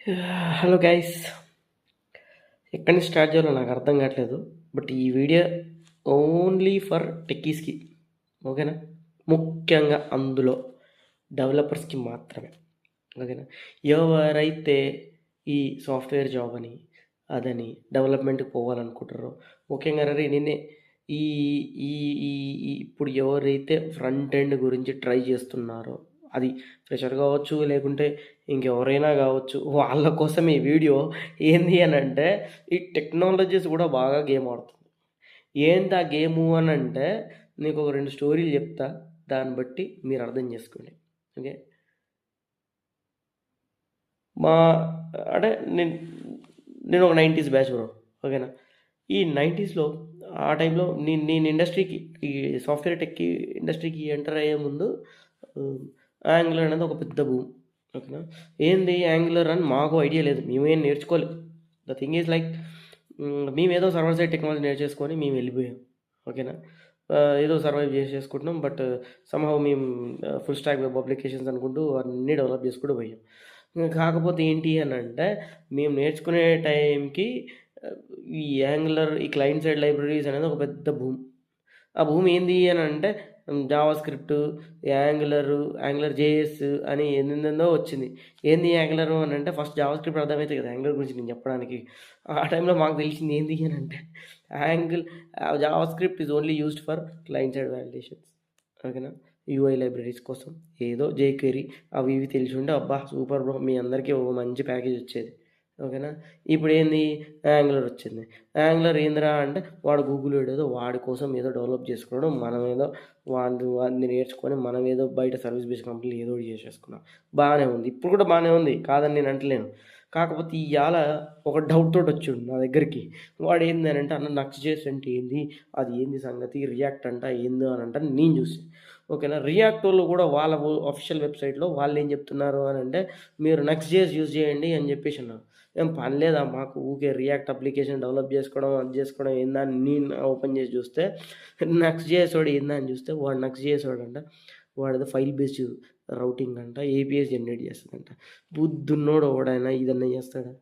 Hello guys, ఎక్కడి నుంచి start చేయాలో నాకు అర్థం కావట్లేదు. బట్ ఈ వీడియో ఓన్లీ ఫర్ టెక్కీస్కి, ఓకేనా? ముఖ్యంగా అందులో డెవలపర్స్కి మాత్రమే, ఓకేనా? ఎవరైతే ఈ సాఫ్ట్వేర్ జాబ్ అని అదని డెవలప్మెంట్కి పోవాలనుకుంటారో, ముఖ్యంగా రే నిన్నే ఈ ఈ ఈ ఇప్పుడు ఎవరైతే ఫ్రంట్ ఎండ్ గురించి ట్రై చేస్తున్నారో, అది ఫ్రెషర్ కావచ్చు, లేకుంటే ఇంకెవరైనా కావచ్చు, వాళ్ళ కోసం ఈ వీడియో. ఏంది అని అంటే, ఈ టెక్నాలజీస్ కూడా బాగా గేమ్ ఆడుతుంది. ఏంది ఆ గేము అని అంటే, నీకు ఒక 2 స్టోరీలు చెప్తా, దాన్ని బట్టి మీరు అర్థం చేసుకోండి. ఓకే, మా అంటే నేను ఒక 90s బ్యాచ్ బ్రో, ఓకేనా? ఈ 90స్లో ఆ టైంలో నేను ఇండస్ట్రీకి, ఈ సాఫ్ట్వేర్ టెక్కి ఇండస్ట్రీకి ఎంటర్ అయ్యే ముందు యాంగులర్ అనేది ఒక పెద్ద భూమి, ఓకేనా? ఏంది యాంగులర్ అని మాకు ఐడియా లేదు, మేమేం నేర్చుకోలేదు. ద థింగ్ ఈజ్ లైక్, మేమేదో సర్వర్ సైడ్ టెక్నాలజీ నేర్చేసుకొని మేము వెళ్ళిపోయాం, ఓకేనా? ఏదో సర్వైవ్ చేసేసుకుంటున్నాం. బట్ సమ్హౌ మేము ఫుల్ స్టాక్ వెబ్ అప్లికేషన్స్ అనుకుంటూ అన్నీ డెవలప్ చేసుకుంటూ పోయాం. కాకపోతే ఏంటి అని అంటే, మేము నేర్చుకునే టైంకి ఈ యాంగులర్, ఈ క్లయింట్ సైడ్ లైబ్రరీస్ అనేది ఒక పెద్ద భూమి. ఆ భూమి ఏంది అని అంటే, జావా స్క్రిప్ట్, యాంగులర్ జేఎస్ అని ఎన్నెన్నో వచ్చింది. ఏంది యాంగులర్ అని అంటే, ఫస్ట్ జావా స్క్రిప్ట్ అర్థమైతే కదా యాంగులర్ గురించి నేను చెప్పడానికి. ఆ టైంలో మాకు తెలిసింది ఏంది అని అంటే, angle Java script is only used for client side validations, ఓకేనా? యూఐ లైబ్రరీస్ కోసం ఏదో జేక్వెరీ అవి ఇవి తెలిసి ఉంటే అబ్బా సూపర్ బ్రో, మీ అందరికీ ఒక మంచి ప్యాకేజ్ వచ్చేది, ఓకేనా? ఇప్పుడు ఏంది, యాంగులర్ వచ్చింది. యాంగులర్ ఏందిరా అంటే, వాడు గూగుల్ ఏదో వాడి కోసం ఏదో డెవలప్ చేసుకున్నాడు, మనం ఏదో వాడిని నేర్చుకొని మనం ఏదో బయట సర్వీస్ బేస్డ్ కంపెనీలు ఏదో ఒకటి చేసేసుకున్నాం. బాగానే ఉంది, ఇప్పుడు కూడా బాగానే ఉంది, కాదని నేను అంటలేను. కాకపోతే ఇవాళ ఒక డౌట్ తోటి వచ్చిండు నా దగ్గరికి. వాడు ఏంది అని అంటే, అన్న Next.js అంటే ఏంది, అది ఏంది సంగతి, రియాక్ట్ అంట ఏంది అని అంటే నేను చూసి, ఓకేనా? రియాక్ట్ వాళ్ళు కూడా వాళ్ళ అఫీషియల్ వెబ్సైట్లో వాళ్ళు ఏం చెప్తున్నారు అని అంటే, మీరు Next.js యూజ్ చేయండి అని చెప్పేసి అన్నారు. ఏం పని లేదా మాకు, ఊకే రియాక్ట్ అప్లికేషన్ డెవలప్ చేసుకోవడం అది చేసుకోవడం ఏందా అని నేను ఓపెన్ చేసి చూస్తే, Next.js వాడు ఏందా అని చూస్తే, వాడు Next.js వాడు అంట, వాడిది ఫైల్ బేస్డ్ రౌటింగ్ అంట, ఏపీఎస్ జనరేట్ చేస్తుందంట. బుద్ధున్నోడు ఎవడైనా ఇదన్నా చేస్తాడా?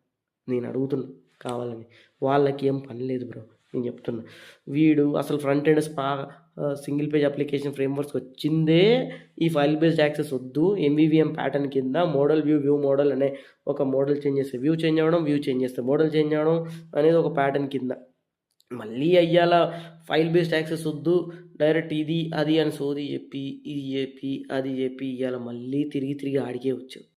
నేను అడుగుతున్నా కావాలని. వాళ్ళకి ఏం పని లేదు బ్రో, నేను చెప్తున్నా. వీడు అసలు front end single page application frameworks వచ్చిందే ఈ ఫైల్ బేస్డ్ యాక్సెస్ వద్దు, ఎంవివిఎం ప్యాటర్న్ కింద మోడల్ వ్యూ మోడల్ అనే ఒక మోడల్ చేంజ్ చేస్తే వ్యూ చేంజ్ అవ్వడం, వ్యూ చేంజ్ చేస్తే మోడల్ చేంజ్ అవ్వడం అనేది ఒక ప్యాటర్న్ కింద. మళ్ళీ అయ్యాల ఫైల్ బేస్డ్ యాక్సెస్ వద్దు, డైరెక్ట్ ఇది అది అని సోది చెప్పి, ఇది చెప్పి అది చెప్పి ఇవాళ మళ్ళీ తిరిగి ఆడికే వచ్చావు.